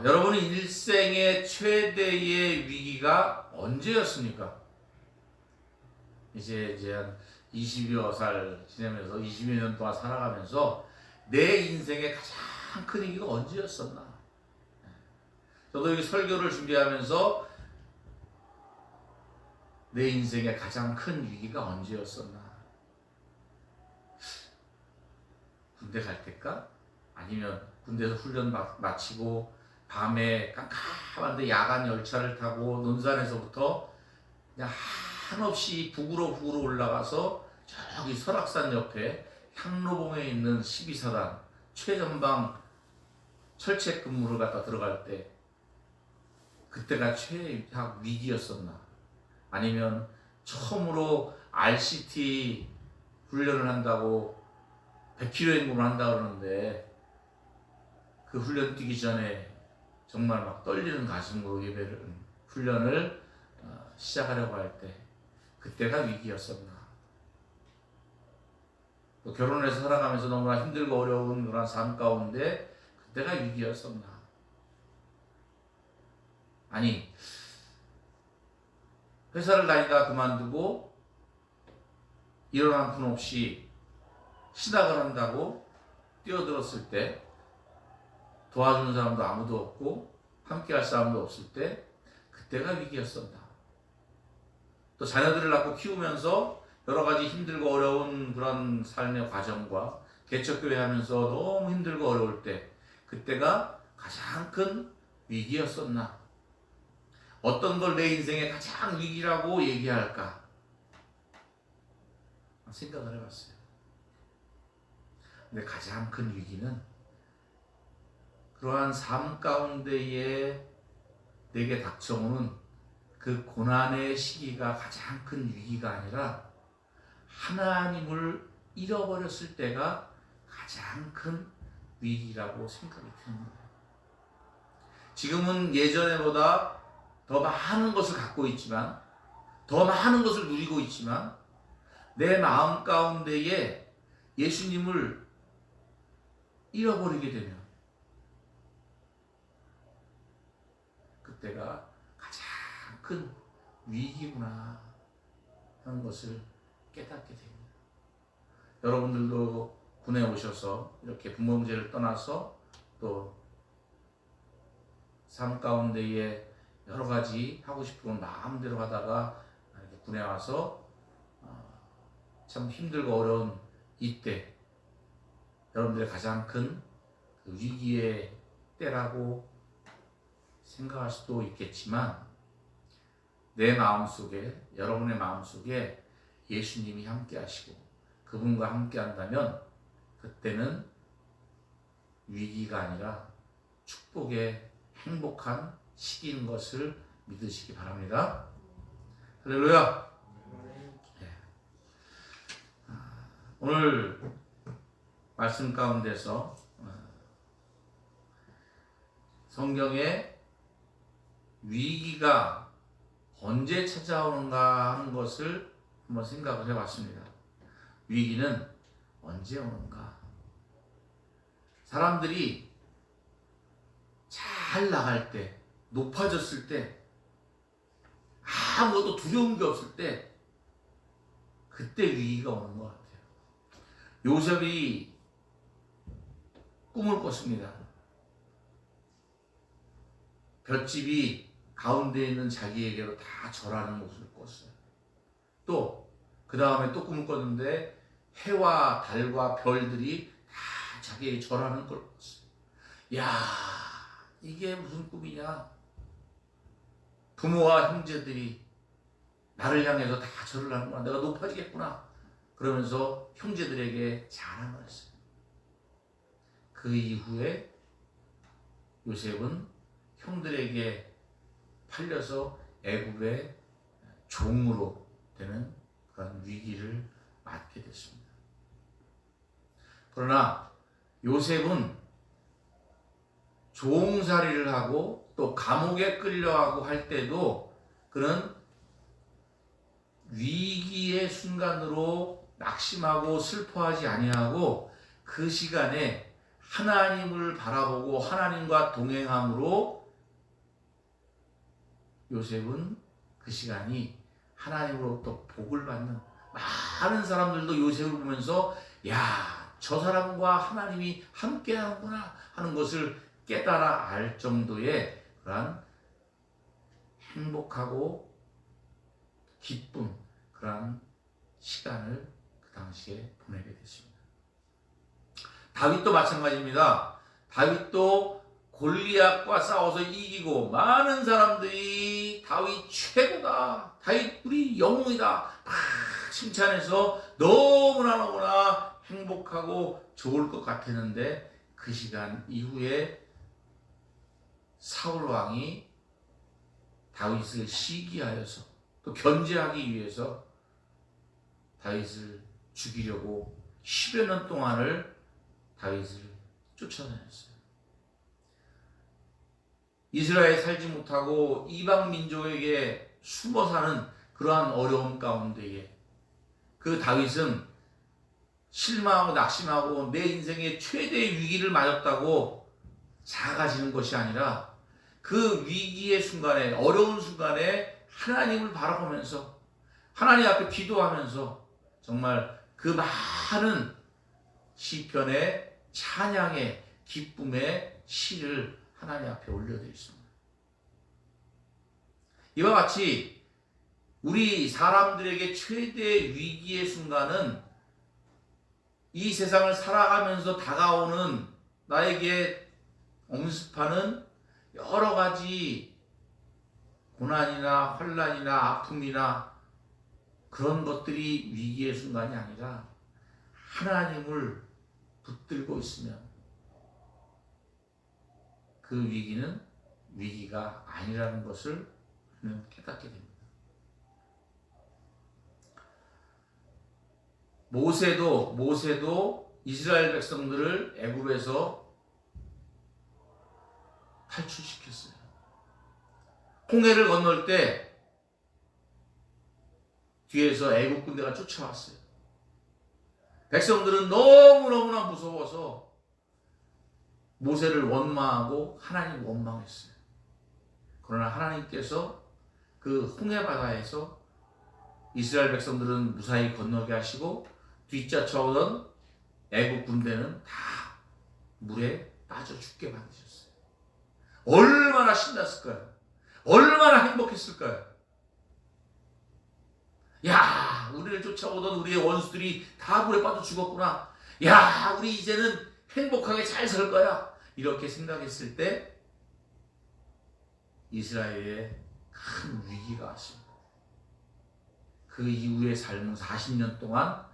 여러분의 일생의 최대의 위기가 언제였습니까? 이제 한 20여 살 지내면서 20여 년 동안 살아가면서 내 인생의 가장 큰 위기가 언제였었나? 저도 이 설교를 준비하면서 내 인생의 가장 큰 위기가 언제였었나? 군대 갈 때일까? 아니면 군대에서 훈련 마치고 밤에 깜깜한데 야간 열차를 타고 논산에서부터 그냥 한없이 북으로 올라가서 저기 설악산 옆에 향로봉에 있는 12사단 최전방 철책 근무를 갖다 들어갈 때 그때가 최악 위기였었나? 아니면 처음으로 RCT 훈련을 한다고 100km 행군을 한다 그러는데 그 훈련 뛰기 전에 정말 막 떨리는 가슴으로 훈련을 시작하려고 할 때 그때가 위기였었나? 또 결혼해서 살아가면서 너무나 힘들고 어려운 그런 삶 가운데 그때가 위기였었나? 아니, 회사를 다니다 그만두고 일원 한 푼 없이 신학을 한다고 뛰어들었을 때 도와주는 사람도 아무도 없고 함께 할 사람도 없을 때 그때가 위기였었나? 또 자녀들을 낳고 키우면서 여러 가지 힘들고 어려운 그런 삶의 과정과 개척교회 하면서 너무 힘들고 어려울 때 그때가 가장 큰 위기였었나? 어떤 걸 내 인생의 가장 위기라고 얘기할까? 생각을 해봤어요. 근데 가장 큰 위기는 그러한 삶 가운데에 내게 닥쳐오는 그 고난의 시기가 가장 큰 위기가 아니라 하나님을 잃어버렸을 때가 가장 큰 위기라고 생각이 드는 거예요. 지금은 예전보다 더 많은 것을 갖고 있지만, 더 많은 것을 누리고 있지만, 내 마음 가운데에 예수님을 잃어버리게 되면 그때가 가장 큰 위기구나 하는 것을 깨닫게 됩니다. 여러분들도 군에 오셔서 이렇게 부모 형제를 떠나서 또 삶 가운데에 여러 가지 하고 싶은 건 마음대로 하다가 군에 와서 참 힘들고 어려운 이때 여러분들의 가장 큰 그 위기의 때라고 생각할 수도 있겠지만 내 마음속에 여러분의 마음속에 예수님이 함께 하시고 그분과 함께 한다면 그때는 위기가 아니라 축복의 행복한 시기인 것을 믿으시기 바랍니다. 할렐루야. 네. 오늘 말씀 가운데서 성경에 위기가 언제 찾아오는가 하는 것을 한번 생각을 해봤습니다. 위기는 언제 오는가? 사람들이 잘 나갈 때, 높아졌을 때, 아무것도 두려운 게 없을 때, 그때 위기가 오는 것 같아요. 요셉이 꿈을 꿨습니다. 볏집이 가운데 있는 자기에게로 다 절하는 모습을 꿨어요. 또 그 다음에 또 꿈을 꿨는데 해와 달과 별들이 다 자기에게 절하는 걸 꿨어요. 야, 이게 무슨 꿈이냐? 부모와 형제들이 나를 향해서 다 절을 하는구나. 내가 높아지겠구나. 그러면서 형제들에게 자랑을 했어요. 그 이후에 요셉은 형들에게 팔려서 애굽의 종으로 되는 그런 위기를 맞게 됐습니다. 그러나 요셉은 종살이를 하고 또 감옥에 끌려가고 할 때도 그는 위기의 순간으로 낙심하고 슬퍼하지 아니하고 그 시간에 하나님을 바라보고 하나님과 동행함으로 요셉은 그 시간이 하나님으로부터 복을 받는, 많은 사람들도 요셉을 보면서 야, 저 사람과 하나님이 함께하는구나 하는 것을 깨달아 알 정도의 그러한 행복하고 기쁨, 그러한 시간을 그 당시에 보내게 됐습니다. 다윗도 마찬가지입니다. 다윗도 골리앗과 싸워서 이기고 많은 사람들이 다윗 최고다, 다윗 우리 영웅이다 막 칭찬해서 너무나 행복하고 좋을 것 같았는데, 그 시간 이후에 사울 왕이 다윗을 시기하여서 또 견제하기 위해서 다윗을 죽이려고 10여 년 동안을 다윗을 쫓아다녔어요. 이스라엘에 살지 못하고 이방 민족에게 숨어 사는 그러한 어려움 가운데에 그 다윗은 실망하고 낙심하고 내 인생의 최대의 위기를 맞았다고 작아지는 것이 아니라, 그 위기의 순간에, 어려운 순간에 하나님을 바라보면서 하나님 앞에 기도하면서 정말 그 많은 시편의 찬양의 기쁨의 시를 하나님 앞에 올려드렸습니다. 이와 같이 우리 사람들에게 최대의 위기의 순간은 이 세상을 살아가면서 다가오는 나에게 엄습하는 여러 가지 고난이나 환난이나 아픔이나 그런 것들이 위기의 순간이 아니라, 하나님을 붙들고 있으면 그 위기는 위기가 아니라는 것을 우리는 깨닫게 됩니다. 모세도 이스라엘 백성들을 애굽에서 탈출시켰어요. 홍해를 건널 때 뒤에서 애굽 군대가 쫓아왔어요. 백성들은 너무나 무서워서 모세를 원망하고 하나님을 원망했어요. 그러나 하나님께서 그 홍해 바다에서 이스라엘 백성들은 무사히 건너게 하시고, 뒤쫓아오던 애굽 군대는 다 물에 빠져 죽게 만드셨어요. 얼마나 신났을까요? 얼마나 행복했을까요? 야, 우리를 쫓아오던 우리의 원수들이 다 물에 빠져 죽었구나. 야, 우리 이제는 행복하게 잘 살 거야. 이렇게 생각했을 때 이스라엘에 큰 위기가 왔습니다. 그 이후의 삶은 40년 동안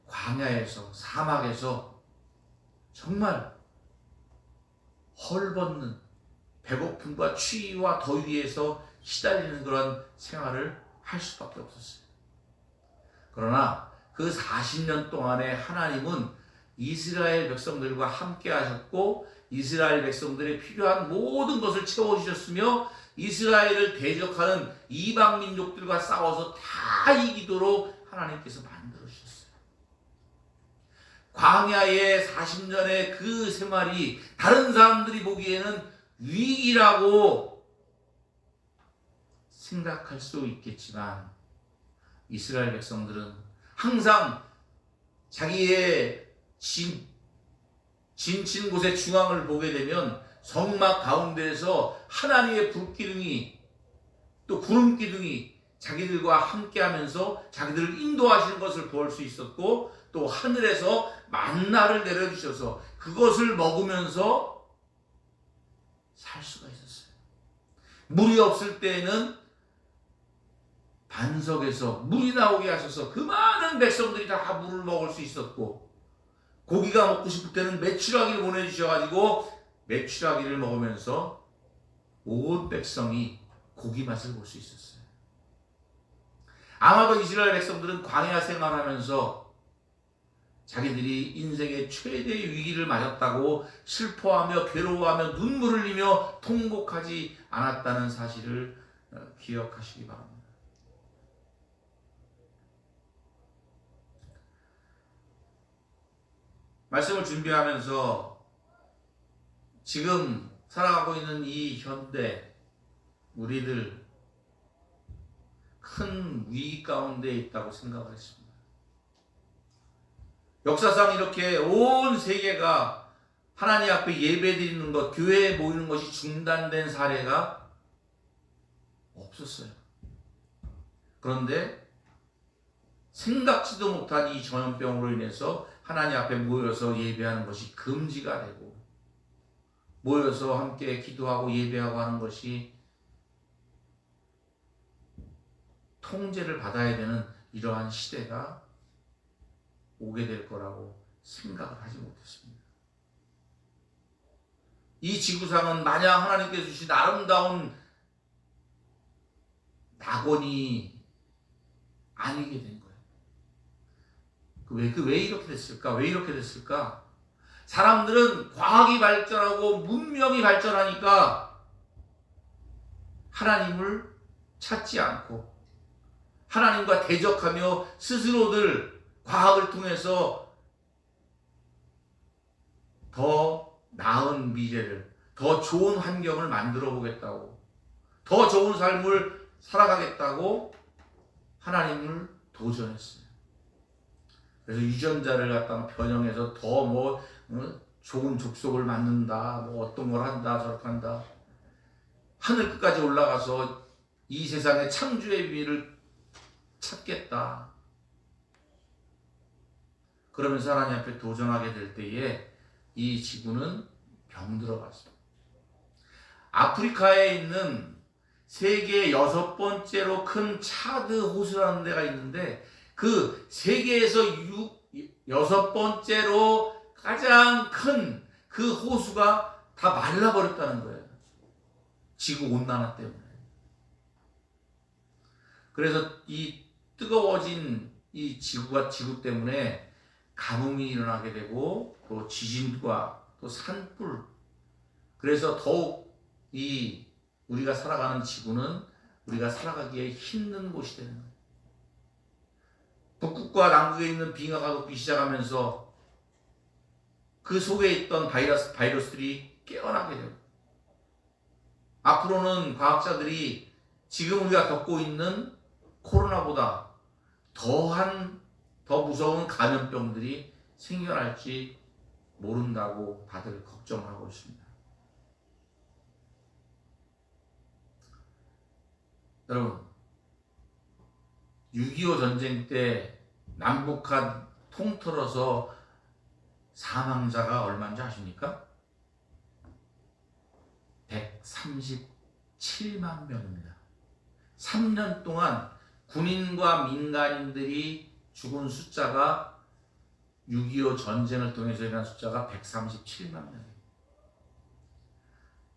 광야에서, 사막에서 정말 헐벗는 배고픔과 추위와 더위에서 시달리는 그런 생활을 할 수밖에 없었어요. 그러나 그 40년 동안에 하나님은 이스라엘 백성들과 함께 하셨고, 이스라엘 백성들의 필요한 모든 것을 채워주셨으며, 이스라엘을 대적하는 이방 민족들과 싸워서 다 이기도록 하나님께서 만들어주셨어요. 광야의 40년의 그 생활이 다른 사람들이 보기에는 위기라고 생각할 수 있겠지만, 이스라엘 백성들은 항상 자기의 진친 곳의 중앙을 보게 되면 성막 가운데에서 하나님의 불기둥이, 또 구름기둥이 자기들과 함께하면서 자기들을 인도하시는 것을 볼 수 있었고, 또 하늘에서 만나를 내려주셔서 그것을 먹으면서 살 수가 있었어요. 물이 없을 때에는 반석에서 물이 나오게 하셔서 그 많은 백성들이 다 물을 먹을 수 있었고, 고기가 먹고 싶을 때는 메추라기를 보내주셔가지고 메추라기를 먹으면서 온 백성이 고기 맛을 볼 수 있었어요. 아마도 이스라엘 백성들은 광야 생활하면서 자기들이 인생의 최대의 위기를 맞았다고 슬퍼하며 괴로워하며 눈물을 흘리며 통곡하지 않았다는 사실을 기억하시기 바랍니다. 말씀을 준비하면서 지금 살아가고 있는 이 현대 우리들 큰 위기 가운데 있다고 생각을 했습니다. 역사상 이렇게 온 세계가 하나님 앞에 예배드리는 것, 교회에 모이는 것이 중단된 사례가 없었어요. 그런데 생각지도 못한 이 전염병으로 인해서 하나님 앞에 모여서 예배하는 것이 금지가 되고, 모여서 함께 기도하고 예배하고 하는 것이 통제를 받아야 되는 이러한 시대가 오게 될 거라고 생각을 하지 못했습니다. 이 지구상은 마냥 하나님께서 주신 아름다운 낙원이 아니게 된 거예요. 왜 이렇게 됐을까? 왜 이렇게 됐을까? 사람들은 과학이 발전하고 문명이 발전하니까 하나님을 찾지 않고 하나님과 대적하며 스스로들 과학을 통해서 더 나은 미래를, 더 좋은 환경을 만들어 보겠다고, 더 좋은 삶을 살아가겠다고 하나님을 도전했어요. 그래서 유전자를 갖다가 변형해서 더 좋은 족속을 만든다, 어떤 걸 한다, 저렇게 한다. 하늘 끝까지 올라가서 이 세상의 창조의 비밀을 찾겠다. 그러면서 하나님 앞에 도전하게 될 때에 이 지구는 병들어갔습니다. 아프리카에 있는 세계 6번째로 큰 차드 호수라는 데가 있는데, 그 세계에서 6번째로 가장 큰 그 호수가 다 말라버렸다는 거예요. 지구 온난화 때문에. 그래서 이 뜨거워진 이 지구 때문에 가뭄이 일어나게 되고, 또 지진과 또 산불. 그래서 더욱 이 우리가 살아가는 지구는 우리가 살아가기에 힘든 곳이 되는 거예요. 북극과 남극에 있는 빙하가 녹기 시작하면서 그 속에 있던 바이러스들이 깨어나게 되고, 앞으로는 과학자들이 지금 우리가 겪고 있는 코로나보다 더 무서운 감염병들이 생겨날지 모른다고 다들 걱정하고 있습니다. 여러분, 6.25 전쟁 때 남북한 통틀어서 사망자가 얼마인지 아십니까? 137만 명입니다. 3년 동안 군인과 민간인들이 죽은 숫자가 6.25 전쟁을 통해서 일어난 숫자가 137만 명이에요.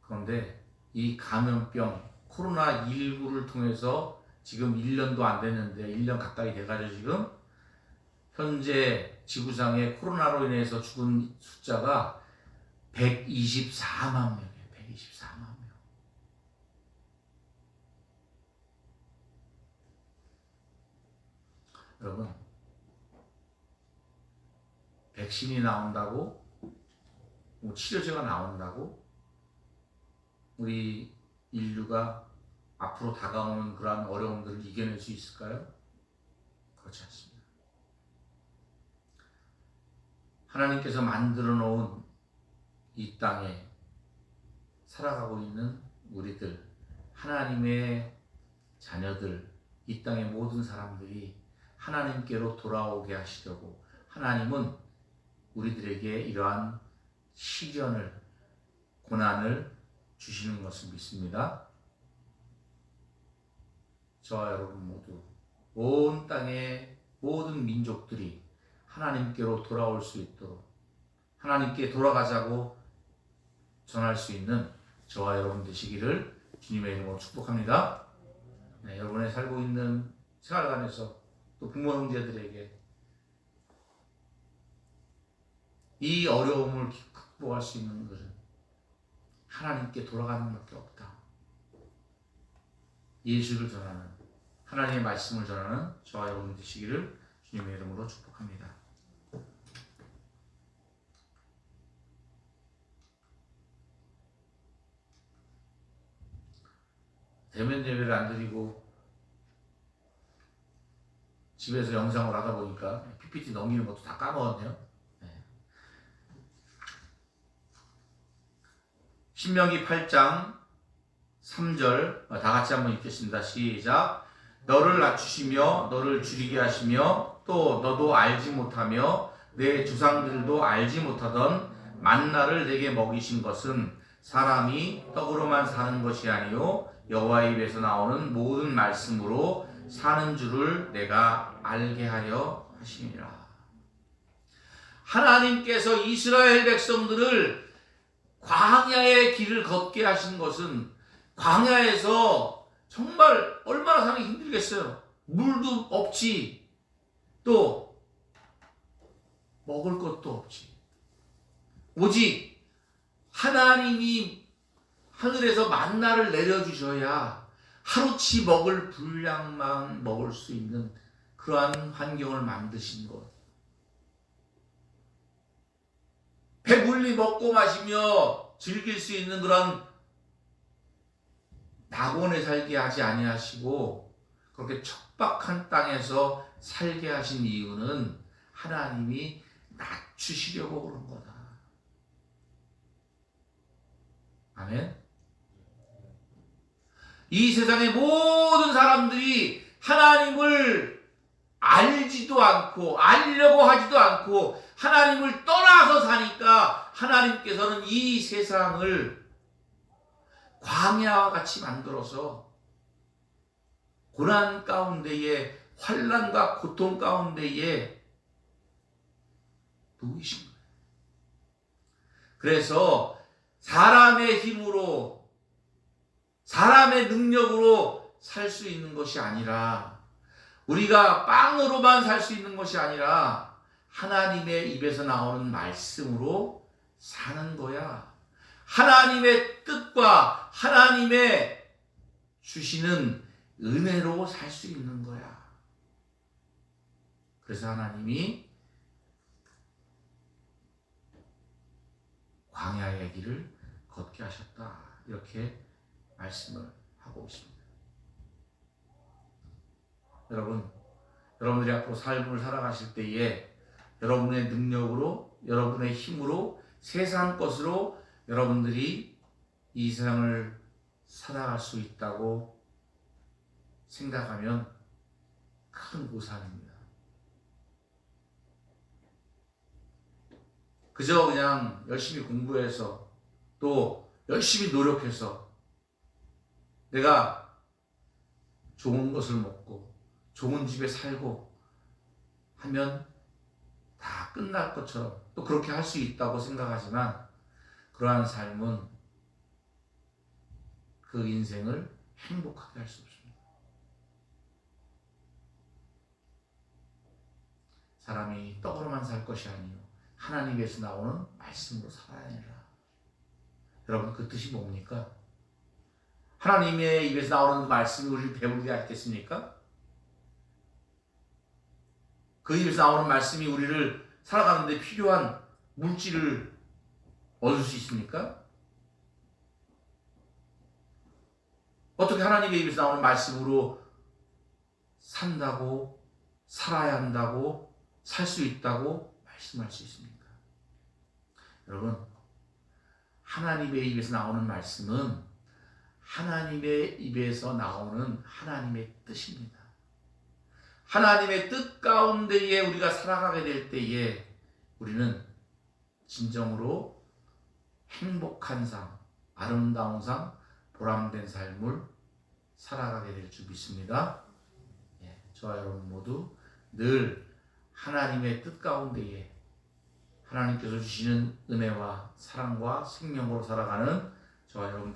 그런데 이 감염병 코로나19를 통해서 지금 1년도 안 됐는데 1년 가까이 돼가지고 지금 현재 지구상의 코로나로 인해서 죽은 숫자가 124만 명이에요. 124만 명. 여러분, 백신이 나온다고, 치료제가 나온다고 우리 인류가 앞으로 다가오는 그러한 어려움들을 이겨낼 수 있을까요? 그렇지 않습니다. 하나님께서 만들어 놓은 이 땅에 살아가고 있는 우리들, 하나님의 자녀들, 이 땅의 모든 사람들이 하나님께로 돌아오게 하시려고 하나님은 우리들에게 이러한 시련을, 고난을 주시는 것을 믿습니다. 저와 여러분 모두 온 땅의 모든 민족들이 하나님께로 돌아올 수 있도록, 하나님께 돌아가자고 전할 수 있는 저와 여러분 되시기를 주님의 이름으로 축복합니다. 네, 여러분의 살고 있는 생활관에서 또 부모 형제들에게 이 어려움을 극복할 수 있는 것은 하나님께 돌아가는 것밖에 없다. 예수를 전하는, 하나님의 말씀을 전하는 저와 여러분 되시기를 주님의 이름으로 축복합니다. 대면 예배를 안 드리고 집에서 영상을 하다 보니까 PPT 넘기는 것도 다 까먹었네요. 신명기 8장 3절 다 같이 한번 읽겠습니다. 시작. 너를 낮추시며 너를 줄이게 하시며 또 너도 알지 못하며 내 조상들도 알지 못하던 만나를 내게 먹이신 것은 사람이 떡으로만 사는 것이 아니요 여호와의 입에서 나오는 모든 말씀으로 사는 줄을 내가 알게 하려 하심이라. 하나님께서 이스라엘 백성들을 광야의 길을 걷게 하신 것은 광야에서 정말 얼마나 사기 힘들겠어요. 물도 없지, 또 먹을 것도 없지. 오직 하나님이 하늘에서 만나를 내려주셔야 하루치 먹을 분량만 먹을 수 있는 그러한 환경을 만드신 것. 배불리 먹고 마시며 즐길 수 있는 그런 낙원에 살게 하지 아니하시고 그렇게 척박한 땅에서 살게 하신 이유는 하나님이 낮추시려고 그런 거다. 아멘. 이 세상의 모든 사람들이 하나님을 알지도 않고 알려고 하지도 않고 하나님을 떠나서 사니까 하나님께서는 이 세상을 광야와 같이 만들어서 고난 가운데에 환난과 고통 가운데에 놓이신 거예요. 그래서 사람의 힘으로 사람의 능력으로 살 수 있는 것이 아니라 우리가 빵으로만 살 수 있는 것이 아니라 하나님의 입에서 나오는 말씀으로 사는 거야. 하나님의 뜻과 하나님의 주시는 은혜로 살 수 있는 거야. 그래서 하나님이 광야의 길을 걷게 하셨다. 이렇게 말씀을 하고 있습니다. 여러분들이 앞으로 삶을 살아가실 때에 여러분의 능력으로, 여러분의 힘으로, 세상 것으로 여러분들이 이 세상을 살아갈 수 있다고 생각하면 큰 오산입니다. 그저 그냥 열심히 공부해서 또 열심히 노력해서 내가 좋은 것을 먹고 좋은 집에 살고 하면 다 끝날 것처럼 또 그렇게 할 수 있다고 생각하지만 그러한 삶은 그 인생을 행복하게 할 수 없습니다. 사람이 떡으로만 살 것이 아니요 하나님께서 나오는 말씀으로 살아야 하니라. 여러분 그 뜻이 뭡니까? 하나님의 입에서 나오는 말씀이 우리를 배우게 하겠습니까? 그 입에서 나오는 말씀이 우리를 살아가는 데 필요한 물질을 얻을 수 있습니까? 어떻게 하나님의 입에서 나오는 말씀으로 산다고, 살아야 한다고, 살 수 있다고 말씀할 수 있습니까? 여러분, 하나님의 입에서 나오는 말씀은 하나님의 입에서 나오는 하나님의 뜻입니다. 하나님의 뜻 가운데에 우리가 살아가게 될 때에 우리는 진정으로 행복한 삶, 아름다운 삶, 보람된 삶을 살아가게 될 줄 믿습니다. 저와 여러분 모두 늘 하나님의 뜻 가운데에 하나님께서 주시는 은혜와 사랑과 생명으로 살아가는 저와 여러분